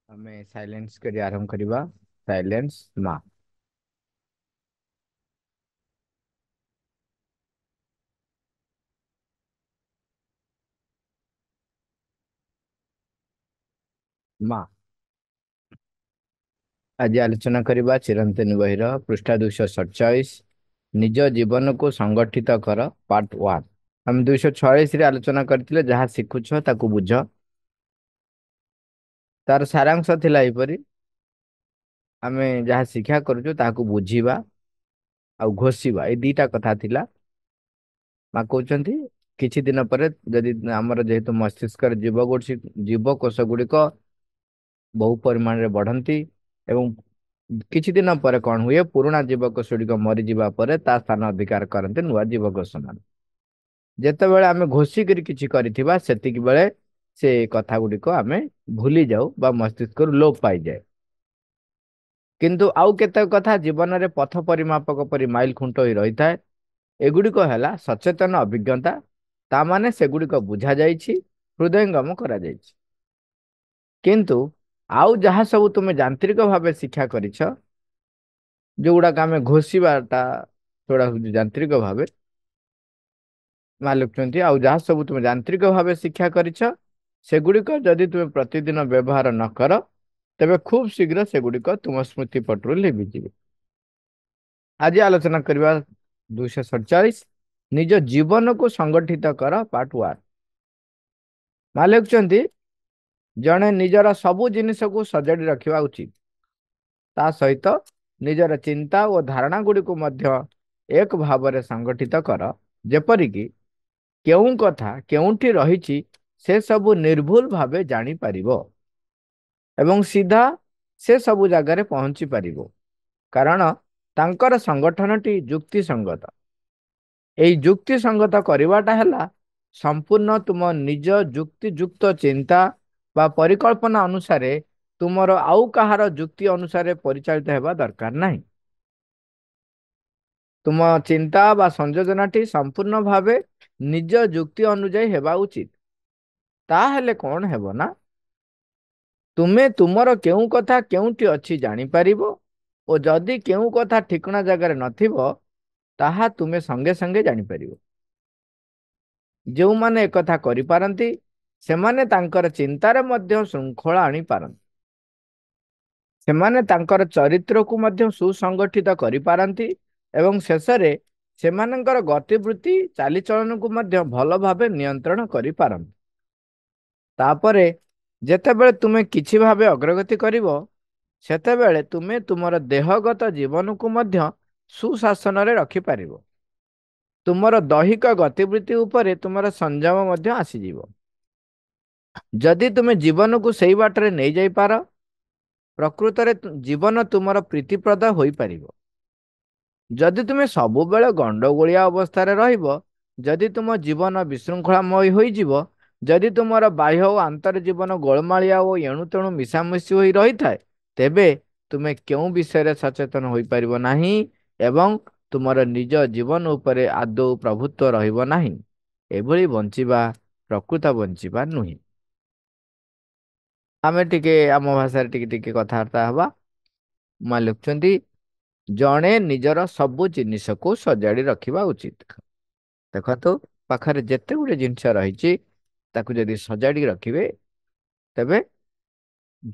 ଆମେ ସାଇଲେନ୍ସ କରି ଆରମ୍ଭ କରିବା। ସାଇଲେନ୍ସ ମା। ମା। ଆଜି ଆଲୋଚନା କରିବା ଚିରନ୍ତନ ବହିର ପୃଷ୍ଠା 247 ନିଜ ଜୀବନକୁ ସଂଗଠିତ କର ପାର୍ଟ 1। ଆମେ 246 ରେ ଆଲୋଚନା କରିଥିଲେ ଯାହା ଶିଖୁଛ ତାକୁ ବୁଝ। ତାର ସାରାଂଶ ଥିଲା ଏହିପରି। ଆମେ ଯାହା ଶିକ୍ଷା କରୁଛୁ ତାହାକୁ ବୁଝିବା ଆଉ ଘୋଷିବା, ଏଇ ଦିଟା କଥା ଥିଲା। ମା କହୁଛନ୍ତି କିଛି ଦିନ ପରେ ଯଦି ଆମର ଯେହେତୁ ମସ୍ତିଷ୍କର ଜୀବକୋଷ ଗୁଡିକ ବହୁ ପରିମାଣରେ ବଢନ୍ତି ଏବଂ କିଛି ଦିନ ପରେ କଣ ହୁଏ, ପୁରୁଣା ଜୀବକୋଷ ଗୁଡିକ ମରିଯିବା ପରେ ତା ସ୍ଥାନ ଅଧିକାର କରନ୍ତି ନୂଆ ଜୀବକୋଷ ମାନେ। ଯେତେବେଳେ ଆମେ ଘୋଷିକିରି କିଛି କରିଥିବା ସେତିକି ବେଳେ ସେ କଥା ଗୁଡିକ ଆମେ ଭୁଲି ଯାଉ ବା ମସ୍ତିଷ୍କରୁ ଲୋପ ପାଇଯାଏ। କିନ୍ତୁ ଆଉ କେତେକ କଥା ଜୀବନରେ ପଥ ପରିମାପକ ପରି ମାଇଲ ଖୁଣ୍ଟ ହୋଇ ରହିଥାଏ। ଏଗୁଡିକ ହେଲା ସଚେତନ ଅଭିଜ୍ଞତା। ତା ମାନେ ସେଗୁଡିକ ବୁଝା ଯାଇଛି, ହୃଦୟଙ୍ଗମ କରାଯାଇଛି। କିନ୍ତୁ ଆଉ ଯାହା ସବୁ ତୁମେ ଯାନ୍ତ୍ରିକ ଭାବେ ଶିକ୍ଷା କରିଛ, ଯୋଉଗୁଡାକ ଆମେ ଘୋଷିବାଟା ସେଗୁଡା ହଉଛି ଯାନ୍ତ୍ରିକ ଭାବେ। ମା ଲେଖୁଛନ୍ତି ଆଉ ଯାହା ସବୁ ତୁମେ ଯାନ୍ତ୍ରିକ ଭାବେ ଶିକ୍ଷା କରିଛ ସେଗୁଡିକ ଯଦି ତୁମେ ପ୍ରତିଦିନ ବ୍ୟବହାର ନ କର ତେବେ ଖୁବ ଶୀଘ୍ର ସେଗୁଡିକ ତୁମ ସ୍ମୃତି ପଟରୁ ଲିଭିଯିବେ। ଆଜି ଆଲୋଚନା କରିବା 247 ନିଜ ଜୀବନକୁ ସଂଗଠିତ କର ପାର୍ଟ 1। ମା ଲେଖୁଛନ୍ତି ଜଣେ ନିଜର ସବୁ ଜିନିଷକୁ ସଜାଡି ରଖିବା ଉଚିତ। ତା ସହିତ ନିଜର ଚିନ୍ତା ଓ ଧାରଣା ଗୁଡ଼ିକୁ ମଧ୍ୟ ଏକ ଭାବରେ ସଂଗଠିତ କର, ଯେପରିକି କେଉଁ କଥା କେଉଁଠି ରହିଛି ସେ ସବୁ ନିର୍ଭୁଲ ଭାବେ ଜାଣିପାରିବ ଏବଂ ସିଧା ସେ ସବୁ ଜାଗାରେ ପହଞ୍ଚି ପାରିବ, କାରଣ ତାଙ୍କର ସଂଗଠନଟି ଯୁକ୍ତି ସଙ୍ଗତ। ଏଇ ଯୁକ୍ତି ସଙ୍ଗତ କରିବାଟା ହେଲା ସମ୍ପୂର୍ଣ୍ଣ ତୁମ ନିଜ ଯୁକ୍ତିଯୁକ୍ତ ଚିନ୍ତା ବା ପରିକଳ୍ପନା ଅନୁସାରେ ତୁମର ଆଉ କାହାର ଯୁକ୍ତି ଅନୁସାରେ ପରିଚାଳିତ ହେବା ଦରକାର ନାହିଁ। ତୁମ ଚିନ୍ତା ବା ସଂଯୋଜନାଟି ସମ୍ପୂର୍ଣ୍ଣ ଭାବେ ନିଜ ଯୁକ୍ତି ଅନୁଯାୟୀ ହେବା ଉଚିତ। ତାହେଲେ କଣ ହେବ ନା, ତୁମେ ତୁମର କେଉଁ କଥା କେଉଁଠି ଅଛି ଜାଣିପାରିବ ଓ ଯଦି କେଉଁ କଥା ଠିକଣା ଜାଗାରେ ନଥିବ ତାହା ତୁମେ ସଙ୍ଗେ ସଙ୍ଗେ ଜାଣିପାରିବ। ଯେଉଁମାନେ ଏକଥା କରିପାରନ୍ତି ସେମାନେ ତାଙ୍କର ଚିନ୍ତାରେ ମଧ୍ୟ ଶୃଙ୍ଖଳା ଆଣିପାରନ୍ତି। ସେମାନେ ତାଙ୍କର ଚରିତ୍ରକୁ ମଧ୍ୟ ସୁସଂଗଠିତ କରିପାରନ୍ତି ଏବଂ ଶେଷରେ ସେମାନଙ୍କର ଗତିବୃତ୍ତି ଚାଲିଚଳନକୁ ମଧ୍ୟ ଭଲ ଭାବେ ନିୟନ୍ତ୍ରଣ କରିପାରନ୍ତି। ତାପରେ ଯେତେବେଳେ ତୁମେ କିଛି ଭାବେ ଅଗ୍ରଗତି କରିବ ସେତେବେଳେ ତୁମେ ତୁମର ଦେହଗତ ଜୀବନକୁ ମଧ୍ୟ ସୁଶାସନରେ ରଖିପାରିବ। ତୁମର ଦୈହିକ ଗତିବୃତ୍ତି ଉପରେ ତୁମର ସଂଯମ ମଧ୍ୟ ଆସିଯିବ। ଯଦି ତୁମେ ଜୀବନକୁ ସେଇ ବାଟରେ ନେଇଯାଇପାର, ପ୍ରକୃତରେ ଜୀବନ ତୁମର ପ୍ରୀତିପ୍ରଦ ହୋଇପାରିବ। ଯଦି ତୁମେ ସବୁବେଳେ ଗଣ୍ଡଗୋଳିଆ ଅବସ୍ଥାରେ ରହିବ, ଯଦି ତୁମ ଜୀବନ ବିଶୃଙ୍ଖଳାମୟ ହୋଇଯିବ, ଯଦି ତୁମର ବାହ୍ୟ ଓ ଆନ୍ତର ଜୀବନ ଗୋଳମାଳିଆ ଓ ଏଣୁତେଣୁ ମିଶାମିଶି ହୋଇ ରହିଥାଏ, ତେବେ ତୁମେ କେଉଁ ବିଷୟରେ ସଚେତନ ହୋଇପାରିବ ନାହିଁ ଏବଂ ତୁମର ନିଜ ଜୀବନ ଉପରେ ଆଦୌ ପ୍ରଭୁତ୍ୱ ରହିବ ନାହିଁ। ଏଭଳି ବଞ୍ଚିବା ପ୍ରକୃତ ବଞ୍ଚିବା ନୁହେଁ। ଆମେ ଟିକେ ଆମ ଭାଷାରେ ଟିକେ ଟିକେ କଥାବାର୍ତ୍ତା ହେବା। ମା ଲେଖୁଛନ୍ତି ଜଣେ ନିଜର ସବୁ ଜିନିଷକୁ ସଜାଡ଼ି ରଖିବା ଉଚିତ। ଦେଖନ୍ତୁ ପାଖରେ ଯେତେ ଗୁଡେ ଜିନିଷ ରହିଛି ତାକୁ ଯଦି ସଜାଡ଼ି ରଖିବେ ତେବେ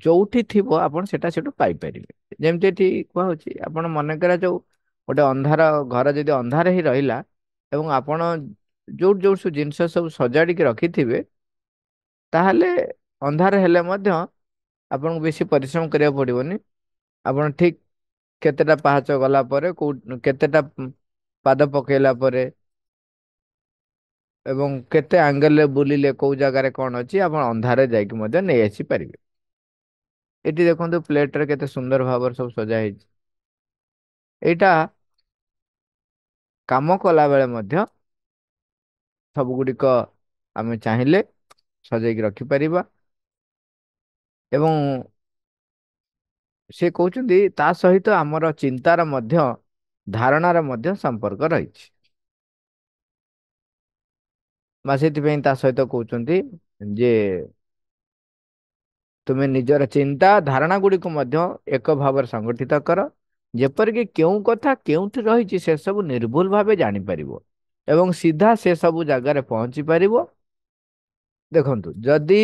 ଯୋଉଠି ଥିବ ଆପଣ ସେଟା ସେଠୁ ପାଇପାରିବେ। ଯେମିତି ଏଠି କୁହାହଉଛି, ଆପଣ ମନେକର ଯୋଉ ଗୋଟେ ଅନ୍ଧାର ଘର ଯଦି ଅନ୍ଧାର ହେଇ ରହିଲା ଏବଂ ଆପଣ ଯୋଉ ଯୋଉ ସବୁ ଜିନିଷ ସବୁ ସଜାଡ଼ିକି ରଖିଥିବେ, ତାହେଲେ ଅନ୍ଧାର ହେଲେ ମଧ୍ୟ ଆପଣଙ୍କୁ ବେଶୀ ପରିଶ୍ରମ କରିବାକୁ ପଡ଼ିବନି। ଆପଣ ଠିକ କେତେଟା ପାହାଚ ଗଲା ପରେ କେତେଟା ପାଦ ପକେଇଲା ପରେ ଏବଂ କେତେ ଆଙ୍ଗେଲରେ ବୁଲିଲେ କୋଉ ଜାଗାରେ କଣ ଅଛି ଆପଣ ଅନ୍ଧାରରେ ଯାଇକି ମଧ୍ୟ ନେଇ ଆସିପାରିବେ। ଏଠି ଦେଖନ୍ତୁ ପ୍ଲେଟରେ କେତେ ସୁନ୍ଦର ଭାବରେ ସବୁ ସଜା ହେଇଛି। ଏଇଟା କାମ କଲା ବେଳେ ମଧ୍ୟ ସବୁ ଗୁଡ଼ିକ ଆମେ ଚାହିଁଲେ ସଜେଇକି ରଖିପାରିବା ଏବଂ ସେ କହୁଛନ୍ତି ତା ସହିତ ଆମର ଚିନ୍ତାର ମଧ୍ୟ ଧାରଣାର ମଧ୍ୟ ସମ୍ପର୍କ ରହିଛି। ବା ସେଥିପାଇଁ ତା ସହିତ କହୁଛନ୍ତି ଯେ ତୁମେ ନିଜର ଚିନ୍ତା ଧାରଣା ଗୁଡ଼ିକୁ ମଧ୍ୟ ଏକ ଭାବରେ ସଂଗଠିତ କର, ଯେପରିକି କେଉଁ କଥା କେଉଁଠି ରହିଛି ସେସବୁ ନିର୍ଭୁଲ ଭାବେ ଜାଣିପାରିବ ଏବଂ ସିଧା ସେ ସବୁ ଜାଗାରେ ପହଞ୍ଚି ପାରିବ। ଦେଖନ୍ତୁ, ଯଦି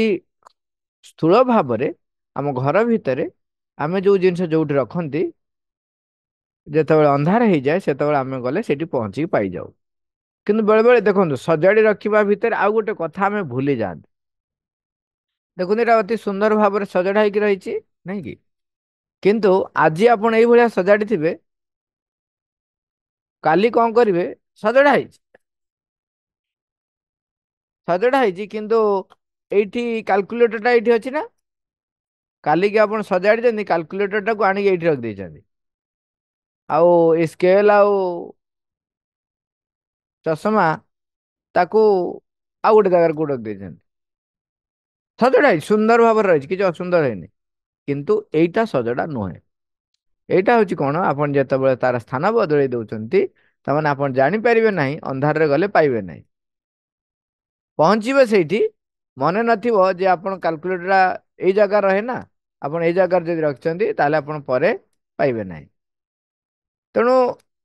ସ୍ଥୂଳ ଭାବରେ ଆମ ଘର ଭିତରେ ଆମେ ଯୋଉ ଜିନିଷ ଯୋଉଠି ରଖନ୍ତି, ଯେତେବେଳେ ଅନ୍ଧାର ହେଇଯାଏ ସେତେବେଳେ ଆମେ ଗଲେ ସେଠି ପହଞ୍ଚିକି ପାଇଯାଉ। କିନ୍ତୁ ବେଳେ ବେଳେ ଦେଖନ୍ତୁ, ସଜାଡି ରଖିବା ଭିତରେ ଆଉ ଗୋଟେ କଥା ଆମେ ଭୁଲି ଯାଆନ୍ତି। ଦେଖନ୍ତୁ, ଏଇଟା ଅତି ସୁନ୍ଦର ଭାବରେ ସଜଡା ହେଇକି ରହିଛି, ନାଇଁ କି? କିନ୍ତୁ ଆଜି ଆପଣ ଏଇଭଳିଆ ସଜାଡି ଥିବେ, କାଲି କଣ କରିବେ? ସଜଡା ହେଇଛି, ସଜଡା ହେଇଛି, କିନ୍ତୁ ଏଇଠି କାଲକୁଲେଟର ଟା ଏଇଠି ଅଛି ନା? କାଲିକି ଆପଣ ସଜାଡିଛନ୍ତି, କାଲକୁଲେଟର ଟାକୁ ଆଣିକି ଏଇଠି ରଖିଦେଇଛନ୍ତି, ଆଉ ଏ ସ୍କେଲ ଆଉ ଚଷମା ତାକୁ ଆଉ ଗୋଟେ ଜାଗାରେ କୋଉଠି ରଖିଦେଇଛନ୍ତି। ସଜଡା ହେଇଛି, ସୁନ୍ଦର ଭାବରେ ରହିଛି, କିଛି ଅସୁନ୍ଦର ହେଇନି। କିନ୍ତୁ ଏଇଟା ସଜଡା ନୁହେଁ। ଏଇଟା ହଉଛି କଣ? ଆପଣ ଯେତେବେଳେ ତାର ସ୍ଥାନ ବଦଳେଇ ଦଉଛନ୍ତି, ତାମାନେ ଆପଣ ଜାଣିପାରିବେ ନାହିଁ, ଅନ୍ଧାରରେ ଗଲେ ପାଇବେ ନାହିଁ। ପହଞ୍ଚିବେ ସେଇଠି, ମନେ ନଥିବ ଯେ ଆପଣ କାଲକୁଲେଟର ଏଇ ଜାଗା ରହେ ନା, ଆପଣ ଏଇ ଜାଗାରେ ଯଦି ରଖିଛନ୍ତି ତାହେଲେ ଆପଣ ପରେ ପାଇବେ ନାହିଁ। ତେଣୁ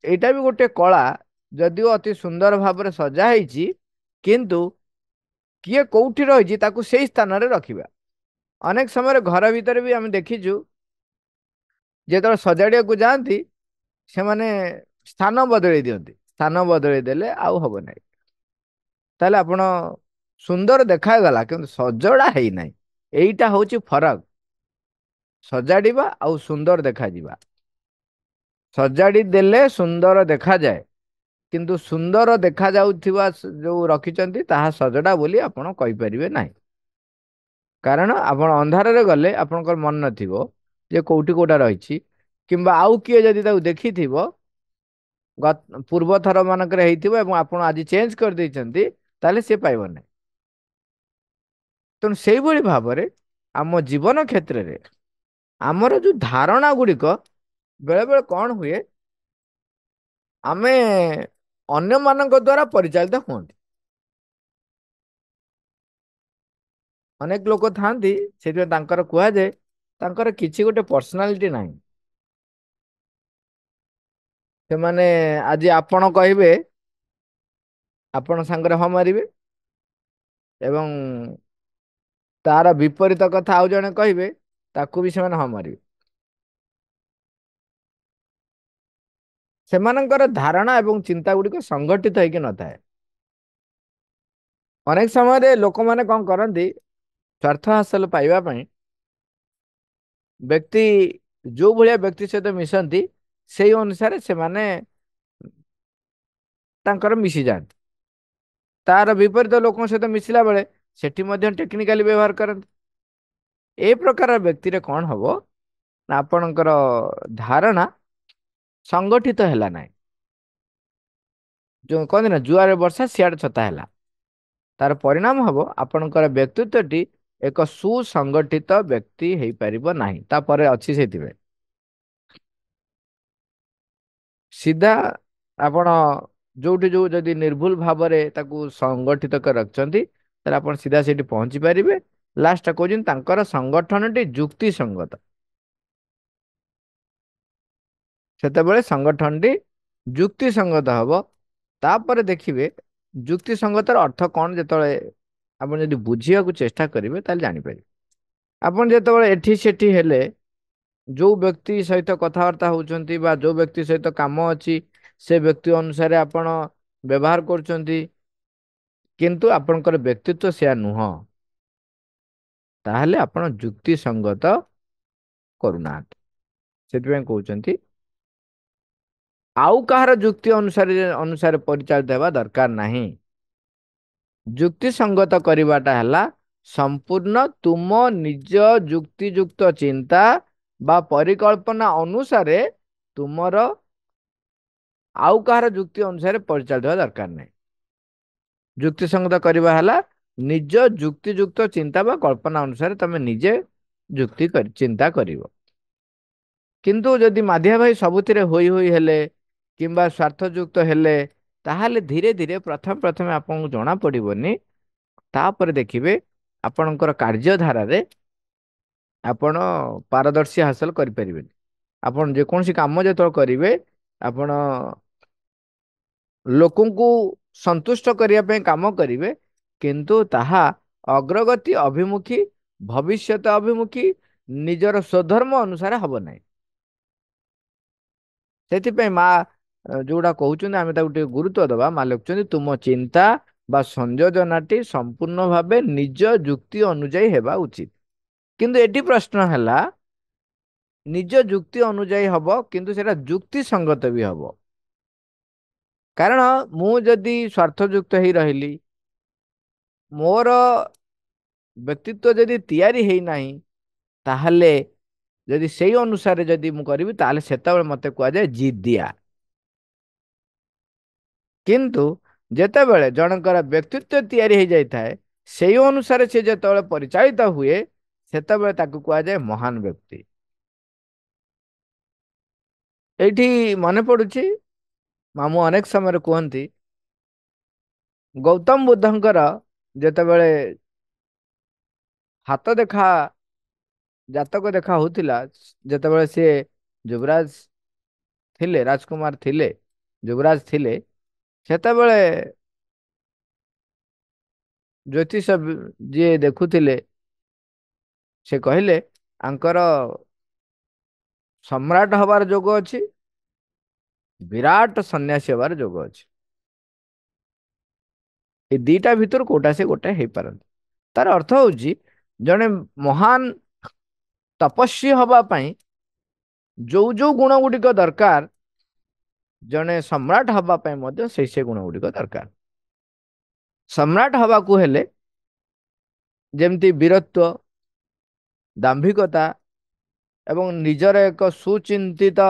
ଏଇଟା ବି ଗୋଟେ କଳା, ଯଦିଓ ଅତି ସୁନ୍ଦର ଭାବରେ ସଜା ହେଇଛି, କିନ୍ତୁ କିଏ କୋଉଠି ରହିଛି ତାକୁ ସେଇ ସ୍ଥାନରେ ରଖିବା। ଅନେକ ସମୟରେ ଘର ଭିତରେ ବି ଆମେ ଦେଖିଛୁ, ଯେତେବେଳେ ସଜାଡିବାକୁ ଯାଆନ୍ତି ସେମାନେ ସ୍ଥାନ ବଦଳେଇ ଦିଅନ୍ତି। ସ୍ଥାନ ବଦଳେଇ ଦେଲେ ଆଉ ହବ ନାହିଁ। ତାହେଲେ ଆପଣ ସୁନ୍ଦର ଦେଖାଗଲା କିନ୍ତୁ ସଜଡା ହେଇନାହିଁ। ଏଇଟା ହଉଛି ଫରକ, ସଜାଡ଼ିବା ଆଉ ସୁନ୍ଦର ଦେଖାଯିବା। ସଜାଡି ଦେଲେ ସୁନ୍ଦର ଦେଖାଯାଏ, କିନ୍ତୁ ସୁନ୍ଦର ଦେଖାଯାଉଥିବା ଯୋଉ ରଖିଛନ୍ତି ତାହା ସଜଡା ବୋଲି ଆପଣ କହିପାରିବେ ନାହିଁ। କାରଣ ଆପଣ ଅନ୍ଧାରରେ ଗଲେ ଆପଣଙ୍କର ମନ ନଥିବ ଯେ କୋଉଠି କୋଉଟା ରହିଛି, କିମ୍ବା ଆଉ କିଏ ଯଦି ତାକୁ ଦେଖିଥିବ, ପୂର୍ବ ଥର ମାନଙ୍କରେ ହେଇଥିବ ଏବଂ ଆପଣ ଆଜି ଚେଞ୍ଜ କରିଦେଇଛନ୍ତି, ତାହେଲେ ସିଏ ପାଇବ ନାହିଁ। ତେଣୁ ସେଇଭଳି ଭାବରେ ଆମ ଜୀବନ କ୍ଷେତ୍ରରେ ଆମର ଯୋଉ ଧାରଣା ଗୁଡ଼ିକ ବେଳେ ବେଳେ କଣ ହୁଏ, ଆମେ ଅନ୍ୟମାନଙ୍କ ଦ୍ଵାରା ପରିଚାଳିତ ହୁଅନ୍ତି। ଅନେକ ଲୋକ ଥାଆନ୍ତି, ସେଥିପାଇଁ ତାଙ୍କର କୁହାଯାଏ ତାଙ୍କର କିଛି ଗୋଟେ ପର୍ସନାଲିଟି ନାହିଁ। ସେମାନେ ଆଜି ଆପଣ କହିବେ, ଆପଣ ସାଙ୍ଗରେ ହଁ ମାରିବେ, ଏବଂ ତାର ବିପରୀତ କଥା ଆଉ ଜଣେ କହିବେ, ତାକୁ ବି ସେମାନେ ହଁ ମାରିବେ। ସେମାନଙ୍କର ଧାରଣା ଏବଂ ଚିନ୍ତା ଗୁଡ଼ିକ ସଂଗଠିତ ହେଇକି ନଥାଏ। ଅନେକ ସମୟରେ ଲୋକମାନେ କଣ କରନ୍ତି, ସ୍ୱାର୍ଥ ହାସଲ ପାଇବା ପାଇଁ ବ୍ୟକ୍ତି ଯୋଉ ଭଳିଆ ବ୍ୟକ୍ତି ସହିତ ମିଶନ୍ତି, ସେଇ ଅନୁସାରେ ସେମାନେ ତାଙ୍କର ମିଶିଯାଆନ୍ତି। ତାର ବିପରୀତ ଲୋକଙ୍କ ସହିତ ମିଶିଲା ବେଳେ ସେଠି ମଧ୍ୟ ଟେକ୍ନିକାଲି ବ୍ୟବହାର କରନ୍ତି। ଏ ପ୍ରକାର ବ୍ୟକ୍ତିରେ କଣ ହବ ନା, ଆପଣଙ୍କର ଧାରଣା ସଂଗଠିତ ହେଲା ନାହିଁ। ଯୋଉ କହନ୍ତି ନା, ଯୁଆରେ ବର୍ଷା ସିଆଡେ ଛତା ହେଲା। ତାର ପରିଣାମ ହବ ଆପଣଙ୍କର ବ୍ୟକ୍ତିତ୍ୱଟି ଏକ ସୁସଂଗଠିତ ବ୍ୟକ୍ତି ହେଇପାରିବ ନାହିଁ। ତାପରେ ଅଛି ସେଥିପାଇଁ ସିଧା ଆପଣ ଯୋଉଠି ଯୋଉ ଯଦି ନିର୍ଭୁଲ ଭାବରେ ତାକୁ ସଂଗଠିତ କରି ରଖିଛନ୍ତି, ତାହେଲେ ଆପଣ ସିଧା ସେଇଠି ପହଞ୍ଚି ପାରିବେ। ଲାଷ୍ଟ କହୁଛନ୍ତି ତାଙ୍କର ସଂଗଠନଟି ଯୁକ୍ତି ସଙ୍ଗତ। ସେତେବେଳେ ସଂଗଠନଟି ଯୁକ୍ତି ସଙ୍ଗତ ହବ। ତାପରେ ଦେଖିବେ ଯୁକ୍ତି ସଙ୍ଗତର ଅର୍ଥ କଣ, ଯେତେବେଳେ ଆପଣ ଯଦି ବୁଝିବାକୁ ଚେଷ୍ଟା କରିବେ ତାହେଲେ ଜାଣିପାରିବେ। ଆପଣ ଯେତେବେଳେ ଏଠି ସେଠି ହେଲେ, ଯୋଉ ବ୍ୟକ୍ତି ସହିତ କଥାବାର୍ତ୍ତା ହଉଛନ୍ତି ବା ଯୋଉ ବ୍ୟକ୍ତି ସହିତ କାମ ଅଛି, ସେ ବ୍ୟକ୍ତି ଅନୁସାରେ ଆପଣ ବ୍ୟବହାର କରୁଛନ୍ତି, କିନ୍ତୁ ଆପଣଙ୍କର ବ୍ୟକ୍ତିତ୍ବ ସେୟା ନୁହଁ, ତାହେଲେ ଆପଣ ଯୁକ୍ତି ସଙ୍ଗତ କରୁନାହାନ୍ତି। ସେଥିପାଇଁ କହୁଛନ୍ତି ଆଉ କାହାର ଯୁକ୍ତି ଅନୁସାରେ ପରିଚାଳିତ ହେବା ଦରକାର ନାହିଁ। ଯୁକ୍ତି ସଙ୍ଗତ କରିବାଟା ହେଲା ସମ୍ପୂର୍ଣ୍ଣ ତୁମ ନିଜ ଯୁକ୍ତିଯୁକ୍ତ ଚିନ୍ତା ବା ପରିକଳ୍ପନା ଅନୁସାରେ ତୁମର ଆଉ କାହାର ଯୁକ୍ତି ଅନୁସାରେ ପରିଚାଳିତ ହେବା ଦରକାର ନାହିଁ। ଯୁକ୍ତି ସଙ୍ଗତ କରିବା ହେଲା ନିଜ ଯୁକ୍ତିଯୁକ୍ତ ଚିନ୍ତା ବା କଳ୍ପନା ଅନୁସାରେ ତମେ ନିଜେ ଚିନ୍ତା କରିବ। କିନ୍ତୁ ଯଦି ମାଧିଆ ଭାଇ ସବୁଥିରେ ହୋଇ ହୋଇ ହେଲେ କିମ୍ବା ସ୍ୱାର୍ଥଯୁକ୍ତ ହେଲେ, ତାହେଲେ ଧୀରେ ଧୀରେ ପ୍ରଥମେ ପ୍ରଥମେ ଆପଣଙ୍କୁ ଜଣା ପଡିବନି, ତାପରେ ଦେଖିବେ ଆପଣଙ୍କର କାର୍ଯ୍ୟଧାରାରେ ଆପଣ ପାରଦର୍ଶୀ ହାସଲ କରିପାରିବେନି। ଆପଣ ଯେକୌଣସି କାମ ଯେତେବେଳେ କରିବେ, ଆପଣ ଲୋକଙ୍କୁ ସନ୍ତୁଷ୍ଟ କରିବା ପାଇଁ କାମ କରିବେ, କିନ୍ତୁ ତାହା ଅଗ୍ରଗତି ଅଭିମୁଖୀ, ଭବିଷ୍ୟତ ଅଭିମୁଖୀ, ନିଜର ସ୍ୱଧର୍ମ ଅନୁସାରେ ହବ ନାହିଁ। ସେଥିପାଇଁ ମା ଯୋଉଟା କହୁଛନ୍ତି ଆମେ ତାକୁ ଟିକେ ଗୁରୁତ୍ୱ ଦବା। ମା ଲେଖୁଛନ୍ତି ତୁମ ଚିନ୍ତା ବା ସଂଯୋଜନାଟି ସମ୍ପୂର୍ଣ୍ଣ ଭାବେ ନିଜ ଯୁକ୍ତି ଅନୁଯାୟୀ ହେବା ଉଚିତ। କିନ୍ତୁ ଏଠି ପ୍ରଶ୍ନ ହେଲା, ନିଜ ଯୁକ୍ତି ଅନୁଯାୟୀ ହବ କିନ୍ତୁ ସେଟା ଯୁକ୍ତି ସଙ୍ଗତ ବି ହବ। କାରଣ ମୁଁ ଯଦି ସ୍ୱାର୍ଥଯୁକ୍ତ ହେଇ ରହିଲି, ମୋର ବ୍ୟକ୍ତିତ୍ୱ ଯଦି ତିଆରି ହେଇନାହିଁ, ତାହେଲେ ଯଦି ସେଇ ଅନୁସାରେ ଯଦି ମୁଁ କରିବି, ତାହେଲେ ସେତେବେଳେ ମତେ କୁହାଯାଏ ଜିଦିଆ। କିନ୍ତୁ ଯେତେବେଳେ ଜଣଙ୍କର ବ୍ୟକ୍ତିତ୍ୱ ତିଆରି ହେଇଯାଇଥାଏ, ସେଇ ଅନୁସାରେ ସେ ଯେତେବେଳେ ପରିଚାଳିତ ହୁଏ, ସେତେବେଳେ ତାକୁ କୁହାଯାଏ ମହାନ ବ୍ୟକ୍ତି। ଏଇଠି ମନେ ପଡୁଛି, ମାମୁଁ ଅନେକ ସମୟରେ କୁହନ୍ତି, ଗୌତମ ବୁଦ୍ଧଙ୍କର ଯେତେବେଳେ ହାତ ଦେଖା ଜାତକ ଦେଖା ହଉଥିଲା, ଯେତେବେଳେ ସିଏ ଯୁବରାଜ ଥିଲେ, ରାଜକୁମାର ଥିଲେ, ଯୁବରାଜ ଥିଲେ, ସେତେବେଳେ ଜ୍ୟୋତିଷ ଯିଏ ଦେଖୁଥିଲେ, ସେ କହିଲେ ଆଙ୍କର ସମ୍ରାଟ ହବାର ଯୋଗ ଅଛି, ବିରାଟ ସନ୍ନ୍ୟାସୀ ହବାର ଯୋଗ ଅଛି। ଏ ଦିଟା ଭିତରୁ କୋଉଟା ସେ ଗୋଟେ ହେଇପାରନ୍ତି। ତାର ଅର୍ଥ ହଉଛି, ଜଣେ ମହାନ ତପସ୍ୱୀ ହବା ପାଇଁ ଯୋଉ ଯୋଉ ଗୁଣ ଗୁଡିକ ଦରକାର, ଜଣେ ସମ୍ରାଟ ହବା ପାଇଁ ମଧ୍ୟ ସେଇ ଗୁଣ ଗୁଡିକ ଦରକାର। ସମ୍ରାଟ ହବାକୁ ହେଲେ ଯେମିତି ବୀରତ୍ୱ, ଦାମ୍ଭିକତା ଏବଂ ନିଜର ଏକ ସୁଚିନ୍ତିତ,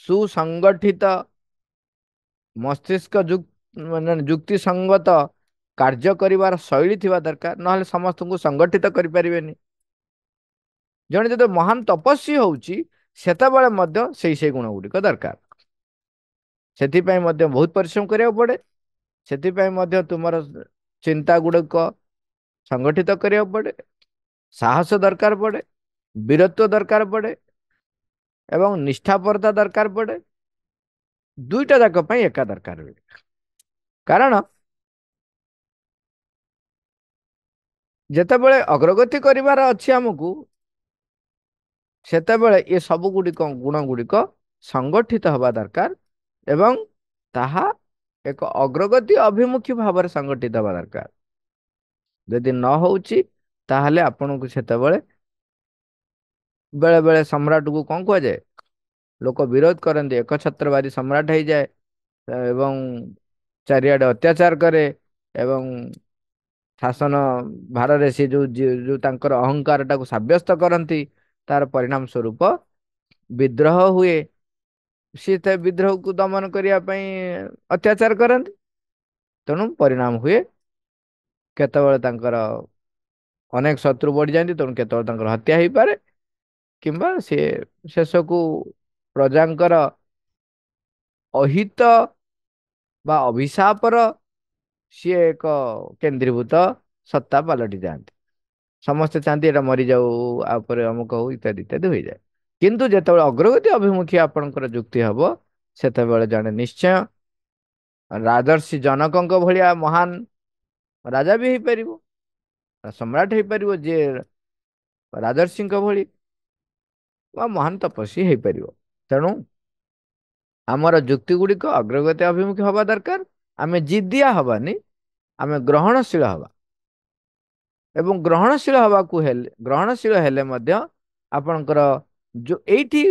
ସୁସଂଗଠିତ, ମସ୍ତିଷ୍କ ମାନେ ଯୁକ୍ତି ସଙ୍ଗତ କାର୍ଯ୍ୟ କରିବାର ଶୈଳୀ ଥିବା ଦରକାର, ନହେଲେ ସମସ୍ତଙ୍କୁ ସଂଗଠିତ କରିପାରିବେନି। ଜଣେ ଯଦି ମହାନ ତପସ୍ୱୀ ହଉଛି, ସେତେବେଳେ ମଧ୍ୟ ସେଇ ଗୁଣ ଗୁଡିକ ଦରକାର। ସେଥିପାଇଁ ମଧ୍ୟ ବହୁତ ପରିଶ୍ରମ କରିବାକୁ ପଡେ। ସେଥିପାଇଁ ମଧ୍ୟ ତୁମର ଚିନ୍ତା ଗୁଡିକ ସଂଗଠିତ କରିବାକୁ ପଡେ, ସାହସ ଦରକାର ପଡେ, ବୀରତ୍ୱ ଦରକାର ପଡେ ଏବଂ ନିଷ୍ଠାପରତା ଦରକାର ପଡେ। ଦୁଇଟା ଯାକ ପାଇଁ ଏକା ଦରକାର ହୁଏ। କାରଣ ଯେତେବେଳେ ଅଗ୍ରଗତି କରିବାର ଅଛି ଆମକୁ, ସେତେବେଳେ ଏ ସବୁ ଗୁଣ ଗୁଡିକ ସଂଗଠିତ ହବା ଦରକାର ଏବଂ ତାହା ଏକ ଅଗ୍ରଗତି ଅଭିମୁଖୀ ଭାବରେ ସଂଗଠିତ ହବା ଦରକାର। ଯଦି ନ ହଉଛି, ତାହେଲେ ଆପଣଙ୍କୁ ସେତେବେଳେ ବେଳେ ବେଳେ ସମ୍ରାଟକୁ କଣ କୁହାଯାଏ, ଲୋକ ବିରୋଧ କରନ୍ତି, ଏକଛତ୍ରବାଦୀ ସମ୍ରାଟ ହେଇଯାଏ ଏବଂ ଚାରିଆଡେ ଅତ୍ୟାଚାର କରେ ଏବଂ ଶାସନ ଭାରରେ ସେ ଯୋଉ ତାଙ୍କର ଅହଙ୍କାର ଟାକୁ ସାବ୍ୟସ୍ତ କରନ୍ତି, ତାର ପରିଣାମ ସ୍ୱରୂପ ବିଦ୍ରୋହ ହୁଏ। ସିଏ ତା ବିଦ୍ରୋହକୁ ଦମନ କରିବା ପାଇଁ ଅତ୍ୟାଚାର କରନ୍ତି, ତେଣୁ ପରିଣାମ ହୁଏ କେତେବେଳେ ତାଙ୍କର ଅନେକ ଶତ୍ରୁ ବଢିଯାଆନ୍ତି, ତେଣୁ କେତେବେଳେ ତାଙ୍କର ହତ୍ୟା ହେଇପାରେ, କିମ୍ବା ସିଏ ଶେଷକୁ ପ୍ରଜାଙ୍କର ଅହିତ ବା ଅଭିଶାପର ସିଏ ଏକ କେନ୍ଦ୍ରୀଭୂତ ସତ୍ତା ପାଲଟି ଯାଆନ୍ତି। ସମସ୍ତେ ଚାହାନ୍ତି ଏଟା ମରିଯାଉ, ଆପରେ ଅମୁକ ହଉ, ଇତ୍ୟାଦି ଇତ୍ୟାଦି ହୋଇଯାଏ। କିନ୍ତୁ ଯେତେବେଳେ ଅଗ୍ରଗତି ଅଭିମୁଖୀ ଆପଣଙ୍କର ଯୁକ୍ତି ହବ, ସେତେବେଳେ ଜଣେ ନିଶ୍ଚୟ ରାଜର୍ଷି ଜନକଙ୍କ ଭଳିଆ ମହାନ ରାଜା ବି ହେଇପାରିବ, ସମ୍ରାଟ ହେଇପାରିବ, ଯିଏ ରାଜର୍ଷିଙ୍କ ଭଳି ବା ମହାନ ତପସ୍ୱୀ ହେଇପାରିବ। ତେଣୁ ଆମର ଯୁକ୍ତି ଗୁଡିକ ଅଗ୍ରଗତି ଅଭିମୁଖୀ ହବା ଦରକାର। ଆମେ ଜିଦିଆ ହବାନି, ଆମେ ଗ୍ରହଣଶୀଳ ହବା। ଏବଂ ଗ୍ରହଣଶୀଳ ହେଲେ ମଧ୍ୟ ଆପଣଙ୍କର ଯୋଉ ଏଇଠି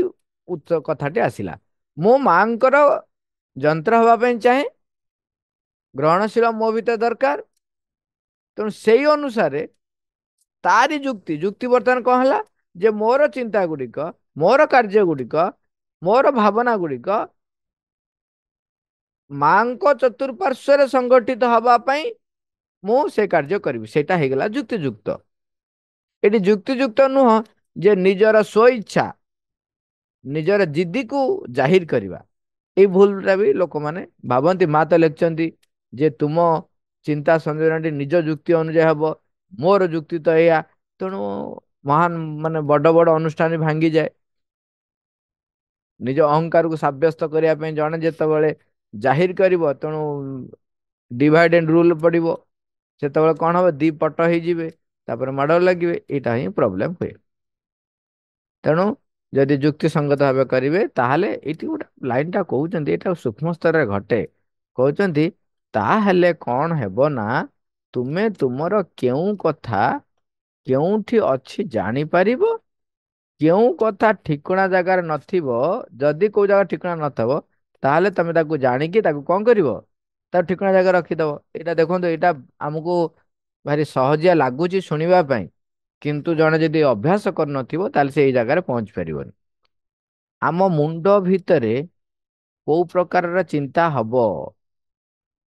କଥାଟି ଆସିଲା, ମୋ ମାଙ୍କର ଯନ୍ତ୍ର ହବା ପାଇଁ ଚାହେଁ, ଗ୍ରହଣଶୀଳ ମୋ ଭିତରେ ଦରକାର। ତେଣୁ ସେଇ ଅନୁସାରେ ତାରି ଯୁକ୍ତି ଯୁକ୍ତି ବର୍ତ୍ତମାନ କଣ ହେଲା, ଯେ ମୋର ଚିନ୍ତା ଗୁଡିକ, ମୋର କାର୍ଯ୍ୟ ଗୁଡିକ, ମୋର ଭାବନା ଗୁଡିକ ମାଙ୍କ ଚତୁଃପାର୍ଶ୍ଵରେ ସଂଗଠିତ ହବା ପାଇଁ ମୁଁ ସେ କାର୍ଯ୍ୟ କରିବି। ସେଇଟା ହେଇଗଲା ଯୁକ୍ତିଯୁକ୍ତ। ଏଠି ଯୁକ୍ତିଯୁକ୍ତ ନୁହଁ ଯେ ନିଜର ସ୍ୱଇଚ୍ଛା, ନିଜର ଜିଦିକୁ ଜାହିର କରିବା। ଏଇ ଭୁଲଟା ବି ଲୋକମାନେ ଭାବନ୍ତି। ମା ତ ଲେଖିଛନ୍ତି ଯେ ତୁମ ଚିନ୍ତା ସଂଯୋଜନାଟି ନିଜ ଯୁକ୍ତି ଅନୁଯାୟୀ ହବ, ମୋର ଯୁକ୍ତି ତ ଏଇଆ। ତେଣୁ ମହାନ ମାନେ ବଡ ବଡ ଅନୁଷ୍ଠାନ ଭାଙ୍ଗିଯାଏ। ନିଜ ଅହଙ୍କାରକୁ ସାବ୍ୟସ୍ତ କରିବା ପାଇଁ ଜଣେ ଯେତେବେଳେ ଜାହିର କରିବ, ତେଣୁ ଡିଭାଇଡ ଆଣ୍ଡ ରୁଲ ପଡିବ। ସେତେବେଳେ କଣ ହବ, ଦି ପଟ ହେଇଯିବେ, ତାପରେ ମାଡ ଲାଗିବେ। ଏଇଟା ହିଁ ପ୍ରୋବ୍ଲେମ ହୁଏ। ତେଣୁ ଯଦି ଯୁକ୍ତି ସଙ୍ଗତ ଭାବେ କରିବେ, ତାହେଲେ ଏଇଠି ଗୋଟେ ଲାଇନ ଟା କହୁଛନ୍ତି, ଏଇଟା ସୂକ୍ଷ୍ମ ସ୍ତରରେ ଘଟେ। କହୁଛନ୍ତି ତାହେଲେ କଣ ହେବ ନା, ତୁମେ ତୁମର କେଉଁ କଥା କେଉଁଠି ଅଛି ଜାଣିପାରିବ। କେଉଁ କଥା ଠିକଣା ଜାଗାରେ ନଥିବ, ଯଦି କୋଉ ଜାଗା ଠିକଣା ନଥିବ, ତାହେଲେ ତମେ ତାକୁ ଜାଣିକି ତାକୁ କଣ କରିବ, ତାକୁ ଠିକଣା ଜାଗାରେ ରଖିଦବ। ଏଇଟା ଦେଖନ୍ତୁ, ଏଇଟା ଆମକୁ ଭାରି ସହଜିଆ ଲାଗୁଛି ଶୁଣିବା ପାଇଁ, କିନ୍ତୁ ଜଣେ ଯଦି ଅଭ୍ୟାସ କରିନଥିବ, ତାହେଲେ ସେ ଏଇ ଜାଗାରେ ପହଞ୍ଚି ପାରିବନି। ଆମ ମୁଣ୍ଡ ଭିତରେ କୋଉ ପ୍ରକାରର ଚିନ୍ତା ହବ,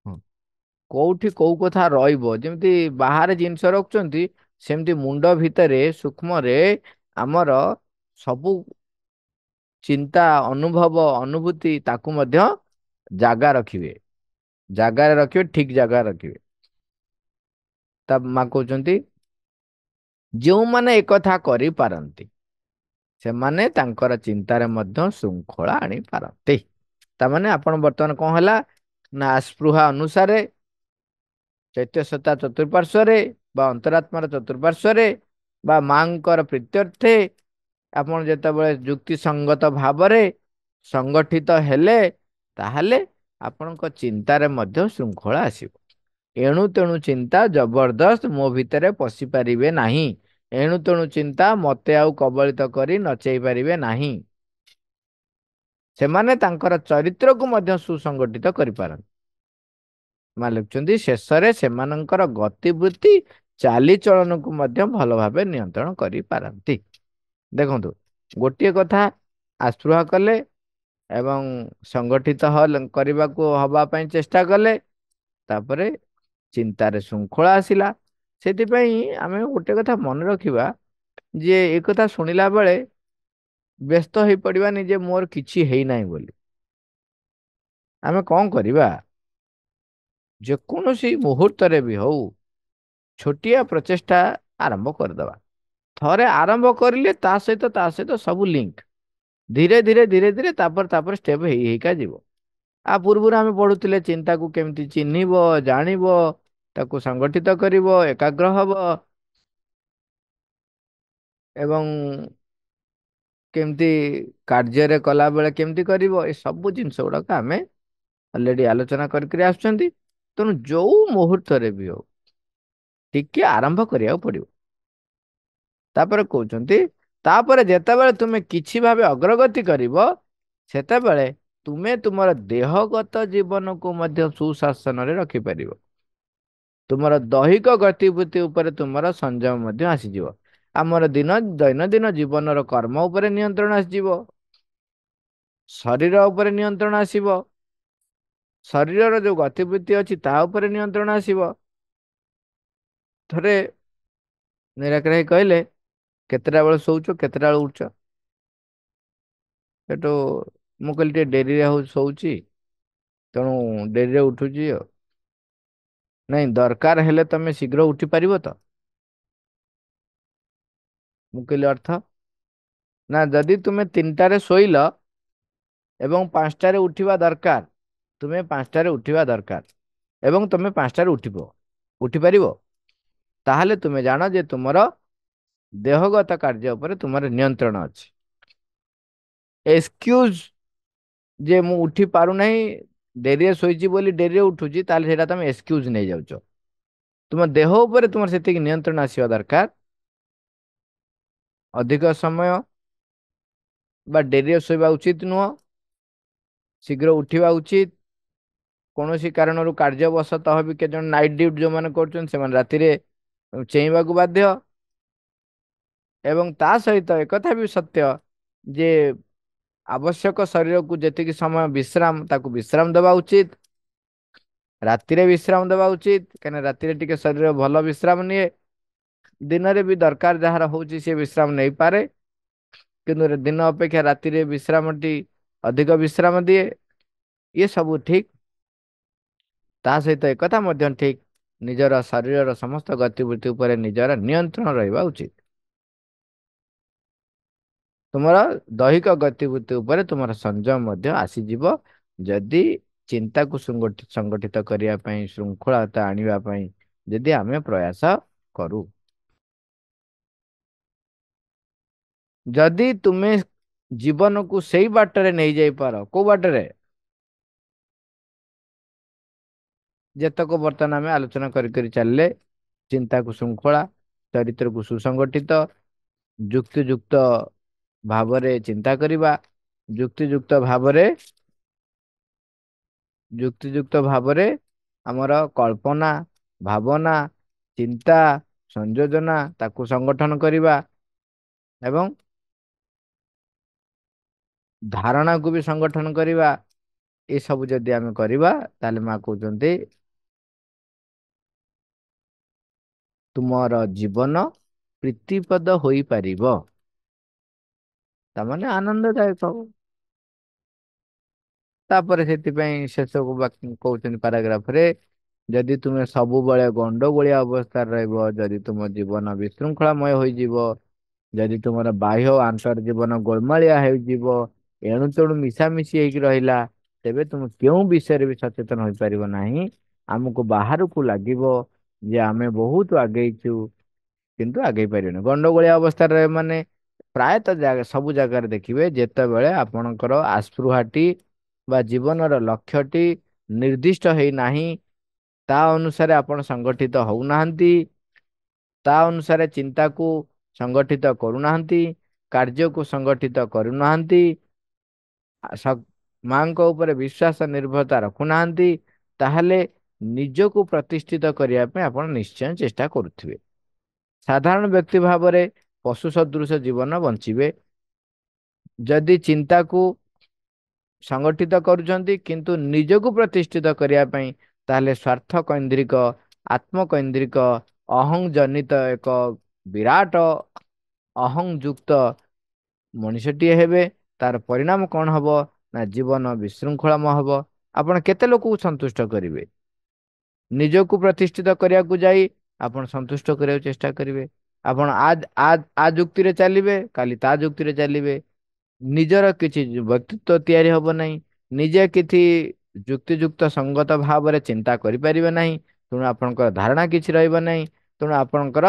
ହଁ, କୋଉଠି କୋଉ କଥା ରହିବ, ଯେମିତି ବାହାରେ ଜିନିଷ ରଖୁଛନ୍ତି, ସେମିତି ମୁଣ୍ଡ ଭିତରେ ସୂକ୍ଷ୍ମରେ ଆମର ସବୁ ଚିନ୍ତା, ଅନୁଭବ, ଅନୁଭୂତି, ତାକୁ ମଧ୍ୟ ଜାଗା ରଖିବେ। ଜାଗାରେ ରଖିବେ, ଠିକ ଜାଗାରେ ରଖିବେ। ତା ମା କହୁଛନ୍ତି, ଯେଉଁମାନେ ଏକଥା କରିପାରନ୍ତି, ସେମାନେ ତାଙ୍କର ଚିନ୍ତାରେ ମଧ୍ୟ ଶୃଙ୍ଖଳା ଆଣିପାରନ୍ତି। ତାମାନେ ଆପଣ ବର୍ତ୍ତମାନ କଣ ହେଲା ନା, ସ୍ପୃହା ଅନୁସାରେ ଚୈତ୍ୟସତ୍ତା ଚତୁଃପାର୍ଶ୍ଵରେ ବା ଅନ୍ତରାତ୍ମାର ଚତୁଃପାର୍ଶ୍ଵରେ ବା ମାଙ୍କର ପ୍ରୀତ୍ୟର୍ଥେ ଆପଣ ଯେତେବେଳେ ଯୁକ୍ତି ସଙ୍ଗତ ଭାବରେ ସଂଗଠିତ ହେଲେ, ତାହେଲେ ଆପଣଙ୍କ ଚିନ୍ତାରେ ମଧ୍ୟ ଶୃଙ୍ଖଳା ଆସିବ। ଏଣୁ ତେଣୁ ଚିନ୍ତା ଜବରଦସ୍ତ ମୋ ଭିତରେ ପଶି ପାରିବେ ନାହିଁ। ଏଣୁ ତେଣୁ ଚିନ୍ତା ମତେ ଆଉ କବଳିତ କରି ନଚେଇ ପାରିବେ ନାହିଁ। ସେମାନେ ତାଙ୍କର ଚରିତ୍ରକୁ ମଧ୍ୟ ସୁସଂଗଠିତ କରିପାରନ୍ତି। ମା ଲେଖୁଛନ୍ତି, ଶେଷରେ ସେମାନଙ୍କର ଗତିବୃତ୍ତି, ଚାଲିଚଳନକୁ ମଧ୍ୟ ଭଲ ଭାବେ ନିୟନ୍ତ୍ରଣ କରିପାରନ୍ତି। ଦେଖନ୍ତୁ, ଗୋଟିଏ କଥା ଆସ୍ପୃହା କଲେ ଏବଂ ସଂଗଠିତ କରିବାକୁ ହବା ପାଇଁ ଚେଷ୍ଟା କଲେ, ତାପରେ ଚିନ୍ତାରେ ଶୃଙ୍ଖଳା ଆସିଲା। ସେଥିପାଇଁ ଆମେ ଗୋଟେ କଥା ମନେ ରଖିବା, ଯେ ଏ କଥା ଶୁଣିଲା ବେଳେ ବ୍ୟସ୍ତ ହେଇପଡ଼ିବାନି ଯେ ମୋର କିଛି ହେଇନାହିଁ ବୋଲି। ଆମେ କଣ କରିବା, ଯେକୌଣସି ମୁହୂର୍ତ୍ତରେ ବି ହଉ, ଛୋଟିଆ ପ୍ରଚେଷ୍ଟା ଆରମ୍ଭ କରିଦେବା। ଥରେ ଆରମ୍ଭ କରିଲେ ତା ସହିତ ସବୁ ଲିଙ୍କ, ଧୀରେ ଧୀରେ ଧୀରେ ଧୀରେ ତାପରେ ଷ୍ଟେପ ହେଇ ହେଇକା ଯିବ। ଆ ପୂର୍ବରୁ ଆମେ ପଢୁଥିଲେ ଚିନ୍ତାକୁ କେମିତି ଚିହ୍ନିବ, ଜାଣିବ, ତାକୁ ସଂଗଠିତ କରିବ, ଏକାଗ୍ର ହବ, ଏବଂ କେମିତି କାର୍ଯ୍ୟରେ କଲା ବେଳେ କେମିତି କରିବ, ଏ ସବୁ ଜିନିଷ ଗୁଡାକ ଆମେ ଅଲରେଡି ଆଲୋଚନା କରିକରି ଆସୁଛନ୍ତି। ତେଣୁ ଯୋଉ ମୁହୂର୍ତ୍ତରେ ବି ହଉ, ଟିକେ ଆରମ୍ଭ କରିବାକୁ ପଡିବ। ତାପରେ କହୁଛନ୍ତି, ତାପରେ ଯେତେବେଳେ ତୁମେ କିଛି ଭାବେ ଅଗ୍ରଗତି କରିବ, ସେତେବେଳେ ତୁମେ ତୁମର ଦେହଗତ ଜୀବନକୁ ମଧ୍ୟ ସୁଶାସନରେ ରଖିପାରିବ। ତୁମର ଦୈହିକ ଗତିବିଧି ଉପରେ ତୁମର ସଂଯମ ମଧ୍ୟ ଆସିଯିବ। ଆମର ଦୈନନ୍ଦିନ ଜୀବନର କର୍ମ ଉପରେ ନିୟନ୍ତ୍ରଣ ଆସିଯିବ। ଶରୀର ଉପରେ ନିୟନ୍ତ୍ରଣ ଆସିବ। ଶରୀରର ଯୋଉ ଗତିବିଧି ଅଛି, ତା ଉପରେ ନିୟନ୍ତ୍ରଣ ଆସିବ। ଥରେ ନିରାକାର ଭାଇ କହିଲେ, କେତେଟା ବେଳେ ଶୋଉଛ, କେତେଟା ବେଳେ ଉଠୁଛ? ସେଠୁ ମୁଁ କହିଲି, ଟିକେ ଡେରିରେ ଶୋଉଛି, ତେଣୁ ଡେରିରେ ଉଠୁଛି ଆଉ। ନାଇଁ, ଦରକାର ହେଲେ ତମେ ଶୀଘ୍ର ଉଠି ପାରିବ ତ? ମୁଁ କହିଲି, ଅର୍ଥ? ନା, ଯଦି ତୁମେ 3ଟାରେ ଶୋଇଲ ଏବଂ 5ଟାରେ ଉଠିବା ଦରକାର, ତୁମେ 5ଟାରେ ଉଠିବା ଦରକାର ଏବଂ ତୁମେ 5ଟାରେ ଉଠିବ, ଉଠିପାରିବ? ତାହେଲେ ତୁମେ ଜାଣ ଯେ ତୁମର ଦେହଗତ କାର୍ଯ୍ୟ ଉପରେ ତୁମର ନିୟନ୍ତ୍ରଣ ଅଛି। ଏକ୍ସକ୍ୟୁଜ ଯେ ମୁଁ ଉଠି ପାରୁନାହିଁ, ଡେରିରେ ଶୋଇଛି ବୋଲି ଡେରିରେ ଉଠୁଛି, ତାହେଲେ ସେଇଟା ତମେ ଏକ୍ସକ୍ୟୁଜ ନେଇଯାଉଛ। ତୁମ ଦେହ ଉପରେ ତୁମର ସେତିକି ନିୟନ୍ତ୍ରଣ ଆସିବା ଦରକାର। ଅଧିକ ସମୟ ବା ଡେରିରେ ଶୋଇବା ଉଚିତ ନୁହଁ, ଶୀଘ୍ର ଉଠିବା ଉଚିତ। କୌଣସି କାରଣରୁ କାର୍ଯ୍ୟବଶତଃ ବି କେତେ ଜଣ ନାଇଟ୍ ଡ୍ୟୁଟି ଯୋଉମାନେ କରୁଛନ୍ତି, ସେମାନେ ରାତିରେ ଚେଇଁବାକୁ ବାଧ୍ୟ। ଏବଂ ତା ସହିତ ଏକଥା ବି ସତ୍ୟ ଯେ ଆବଶ୍ୟକ ଶରୀରକୁ ଯେତିକି ସମୟ ବିଶ୍ରାମ, ତାକୁ ବିଶ୍ରାମ ଦେବା ଉଚିତ। ରାତିରେ ବିଶ୍ରାମ ଦେବା ଉଚିତ, କାହିଁକିନା ରାତିରେ ଟିକେ ଶରୀର ଭଲ ବିଶ୍ରାମ ନିଏ। ଦିନରେ ବି ଦରକାର ଯାହାର ହଉଛି ସେ ବିଶ୍ରାମ ନେଇପାରେ, କିନ୍ତୁ ଦିନ ଅପେକ୍ଷା ରାତିରେ ବିଶ୍ରାମଟି ଅଧିକ ବିଶ୍ରାମ ଦିଏ। ଇଏ ସବୁ ଠିକ। ତା ସହିତ ଏକଥା ମଧ୍ୟ ଠିକ, ନିଜର ଶରୀରର ସମସ୍ତ ଗତିବିଧି ଉପରେ ନିଜର ନିୟନ୍ତ୍ରଣ ରହିବା ଉଚିତ। ତୁମର ଦୈହିକ ଗତିବିଧି ଉପରେ ତୁମର ସଂଯମ ମଧ୍ୟ ଆସିଯିବ ଯଦି ଚିନ୍ତାକୁ ସଂଗଠିତ କରିବା ପାଇଁ ଶୃଙ୍ଖଳତା ଆଣିବା ପାଇଁ ଯଦି ଆମେ ପ୍ରୟାସ କରୁ। ଯଦି ତୁମେ ଜୀବନକୁ ସେଇ ବାଟରେ ନେଇଯାଇପାର, କୋଉ ବାଟରେ? ଯେତକ ବର୍ତ୍ତମାନ ଆମେ ଆଲୋଚନା କରି କରି ଚାଲିଲେ, ଚିନ୍ତାକୁ ଶୃଙ୍ଖଳା, ଚରିତ୍ରକୁ ସୁସଂଗଠିତ, ଯୁକ୍ତିଯୁକ୍ତ ଭାବରେ ଚିନ୍ତା କରିବା, ଯୁକ୍ତିଯୁକ୍ତ ଭାବରେ ଯୁକ୍ତିଯୁକ୍ତ ଭାବରେ ଆମର କଳ୍ପନା, ଭାବନା, ଚିନ୍ତା, ସଂଯୋଜନା ତାକୁ ସଂଗଠନ କରିବା ଏବଂ ଧାରଣାକୁ ବି ସଂଗଠନ କରିବା। ଏସବୁ ଯଦି ଆମେ କରିବା ତାହେଲେ ମା କହୁଛନ୍ତି ତୁମର ଜୀବନ ପ୍ରୀତିପଦ ହୋଇପାରିବ, ତାମାନେ ଆନନ୍ଦଦାୟକ ହବ। ତାପରେ ସେଥିପାଇଁ ଶେଷକୁ କହୁଛନ୍ତି ପାରାଗ୍ରାଫରେ, ଯଦି ତୁମେ ସବୁବେଳେ ଗଣ୍ଡଗୋଳିଆ ଅବସ୍ଥାରେ ରହିବ, ଯଦି ତୁମ ଜୀବନ ବିଶୃଙ୍ଖଳାମୟ ହୋଇଯିବ, ଯଦି ତୁମର ବାହ୍ୟ ଓ ଆନ୍ତର ଜୀବନ ଗୋଳମାଳିଆ ହେଇଯିବ, ଏଣୁ ତେଣୁ ମିଶାମିଶି ହେଇକି ରହିଲା, ତେବେ ତୁମେ କେଉଁ ବିଷୟରେ ବି ସଚେତନ ହୋଇପାରିବ ନାହିଁ। ଆମକୁ ବାହାରକୁ ଲାଗିବ ଯେ ଆମେ ବହୁତ ଆଗେଇଛୁ, କିନ୍ତୁ ଆଗେଇ ପାରିବେନି। ଗଣ୍ଡଗୋଳିଆ ଅବସ୍ଥାରେ ରହିବ ମାନେ ପ୍ରାୟତଃ ସବୁ ଜାଗାରେ ଦେଖିବେ, ଯେତେବେଳେ ଆପଣଙ୍କର ଆସ୍ପୃହାଟି ବା ଜୀବନର ଲକ୍ଷ୍ୟଟି ନିର୍ଦ୍ଦିଷ୍ଟ ହେଇନାହିଁ, ତା ଅନୁସାରେ ଆପଣ ସଂଗଠିତ ହଉନାହାନ୍ତି, ତା ଅନୁସାରେ ଚିନ୍ତାକୁ ସଂଗଠିତ କରୁନାହାନ୍ତି, କାର୍ଯ୍ୟକୁ ସଂଗଠିତ କରୁନାହାନ୍ତି, ମାଙ୍କ ଉପରେ ବିଶ୍ୱାସ ନିର୍ଭରତା ରଖୁନାହାନ୍ତି, ତାହେଲେ ନିଜକୁ ପ୍ରତିଷ୍ଠିତ କରିବା ପାଇଁ ଆପଣ ନିଶ୍ଚୟ ଚେଷ୍ଟା କରୁଥିବେ। ସାଧାରଣ ବ୍ୟକ୍ତି ଭାବରେ ପଶୁ ସଦୃଶ ଜୀବନ ବଞ୍ଚିବେ। ଯଦି ଚିନ୍ତାକୁ ସଂଗଠିତ କରୁଛନ୍ତି କିନ୍ତୁ ନିଜକୁ ପ୍ରତିଷ୍ଠିତ କରିବା ପାଇଁ, ତାହେଲେ ସ୍ୱାର୍ଥ କୈନ୍ଦ୍ରିକ, ଆତ୍ମକୈନ୍ଦ୍ରିକ, ଅହଂ ଜନିତ ଏକ ବିରାଟ ଅହଂ ଯୁକ୍ତ ମଣିଷଟିଏ ହେବେ। ତାର ପରିଣାମ କଣ ହବ ନା ଜୀବନ ବିଶୃଙ୍ଖଳାମୟ ହବ। ଆପଣ କେତେ ଲୋକକୁ ସନ୍ତୁଷ୍ଟ କରିବେ? ନିଜକୁ ପ୍ରତିଷ୍ଠିତ କରିବାକୁ ଯାଇ ଆପଣ ସନ୍ତୁଷ୍ଟ କରିବାକୁ ଚେଷ୍ଟା କରିବେ। ଆପଣ ଆ ଯୁକ୍ତିରେ ଚାଲିବେ, କାଲି ତା ଯୁକ୍ତିରେ ଚାଲିବେ। ନିଜର କିଛି ବ୍ୟକ୍ତିତ୍ୱ ତିଆରି ହବ ନାହିଁ। ନିଜେ କିଛି ଯୁକ୍ତିଯୁକ୍ତ ସଙ୍ଗତ ଭାବରେ ଚିନ୍ତା କରିପାରିବେ ନାହିଁ। ତେଣୁ ଆପଣଙ୍କର ଧାରଣା କିଛି ରହିବ ନାହିଁ। ତେଣୁ ଆପଣଙ୍କର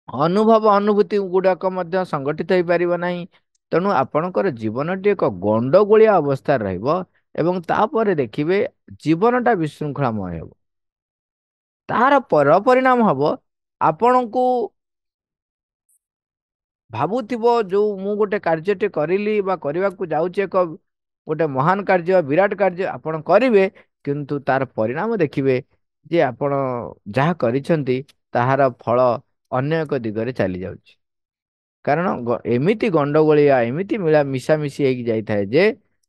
ଅନୁଭବ ଅନୁଭୂତି ଗୁଡାକ ମଧ୍ୟ ସଂଗଠିତ ହେଇପାରିବ ନାହିଁ। ତେଣୁ ଆପଣଙ୍କର ଜୀବନଟି ଏକ ଗଣ୍ଡଗୋଳିଆ ଅବସ୍ଥାରେ ରହିବ ଏବଂ ତାପରେ ଦେଖିବେ ଜୀବନଟା ବିଶୃଙ୍ଖଳାମୟ ହେବ। ତାହାର ପର ପରିଣାମ ହବ, ଆପଣଙ୍କୁ ଭାବୁଥିବ ଯୋଉ ମୁଁ ଗୋଟେ କାର୍ଯ୍ୟଟେ କରିଲି ବା କରିବାକୁ ଯାଉଛି, ଏକ ଗୋଟେ ମହାନ କାର୍ଯ୍ୟ, ବିରାଟ କାର୍ଯ୍ୟ ଆପଣ କରିବେ, କିନ୍ତୁ ତାର ପରିଣାମ ଦେଖିବେ ଯେ ଆପଣ ଯାହା କରିଛନ୍ତି ତାହାର ଫଳ ଅନ୍ୟ ଏକ ଦିଗରେ ଚାଲି ଯାଉଛି। କାରଣ ଏମିତି ଗଣ୍ଡଗୋଳିଆ, ଏମିତି ମିଶାମିଶି ହେଇକି ଯାଇଥାଏ ଯେ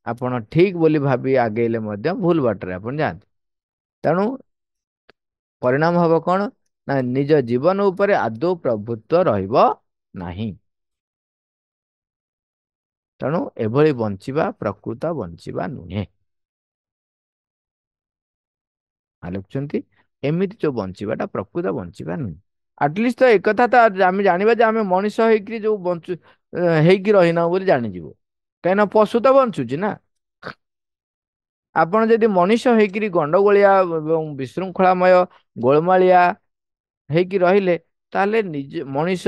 ଆପଣ ଠିକ ବୋଲି ଭାବି ଆଗେଇଲେ ମଧ୍ୟ ଭୁଲ ବାଟରେ ଆପଣ ଯାଆନ୍ତି। ତେଣୁ ପରିଣାମ ହବ କଣ ନା ନିଜ ଜୀବନ ଉପରେ ଆଦୌ ପ୍ରଭୁତ୍ୱ ରହିବ ନାହିଁ। ତେଣୁ ଏଭଳି ବଞ୍ଚିବା ପ୍ରକୃତ ବଞ୍ଚିବା ନୁହେଁ। ଆଲୋଚନ୍ତି ଏମିତି ଯୋଉ ବଞ୍ଚିବାଟା ପ୍ରକୃତ ବଞ୍ଚିବା ନୁହେଁ। ଆଟଲିଷ୍ଟ ତ ଏକଥା ତ ଆମେ ଜାଣିବା ଯେ ଆମେ ମଣିଷ ହେଇକି ଯୋଉ ହେଇକି ରହିନାଉ ବୋଲି ଜାଣିଯିବ। କାହିଁକିନା ପଶୁ ତ ବଞ୍ଚୁଛି ନା। ଆପଣ ଯଦି ମଣିଷ ହେଇକିରି ଗଣ୍ଡଗୋଳିଆ ଏବଂ ବିଶୃଙ୍ଖଳାମୟ ଗୋଳମାଳିଆ ହେଇକି ରହିଲେ, ତାହେଲେ ନିଜେ ମଣିଷ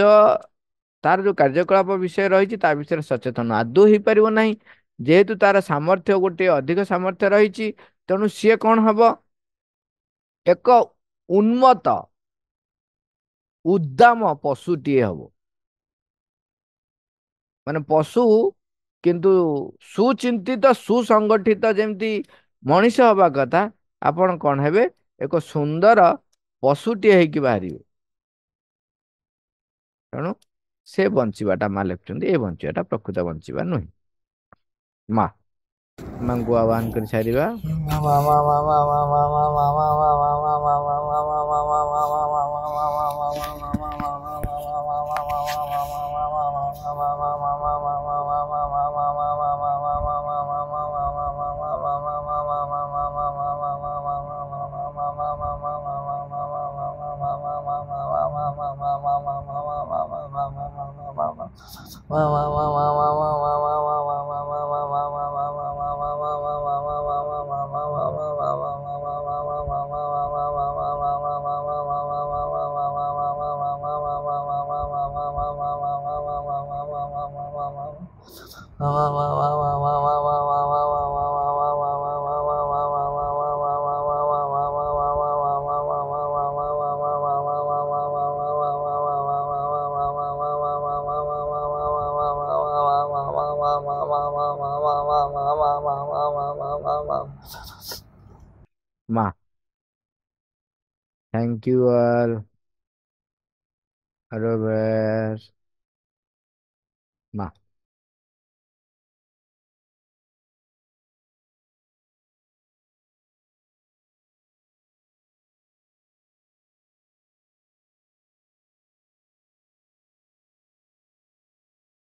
ତାର ଯୋଉ କାର୍ଯ୍ୟକଳାପ ବିଷୟ ରହିଛି ତା ବିଷୟରେ ସଚେତନ ଆଦୌ ହେଇପାରିବ ନାହିଁ। ଯେହେତୁ ତାର ସାମର୍ଥ୍ୟ ଗୋଟେ ଅଧିକ ସାମର୍ଥ୍ୟ ରହିଛି, ତେଣୁ ସିଏ କଣ ହବ, ଏକ ଉନ୍ମତ୍ତ ଉଦ୍ଦାମ ପଶୁଟିଏ ହବ। ମାନେ ପଶୁ କିନ୍ତୁ ସୁଚିନ୍ତିତ ସୁସଂଗଠିତ ଯେମିତି ମଣିଷ ହବା କଥା, ଆପଣ କଣ ହେବେ, ଏକ ସୁନ୍ଦର ପଶୁଟିଏ ହେଇକି ବାହାରିବେ। ତେଣୁ ସେ ବଞ୍ଚିବାଟା ମା ଲେଖୁଛନ୍ତି, ଏ ବଞ୍ଚିବାଟା ପ୍ରକୃତ ବଞ୍ଚିବା ନୁହେଁ। ମା ମାଙ୍କୁ ଆହ୍ୱାନ କରି ସାରିବା। Ma, thank you all. Robert. Ma.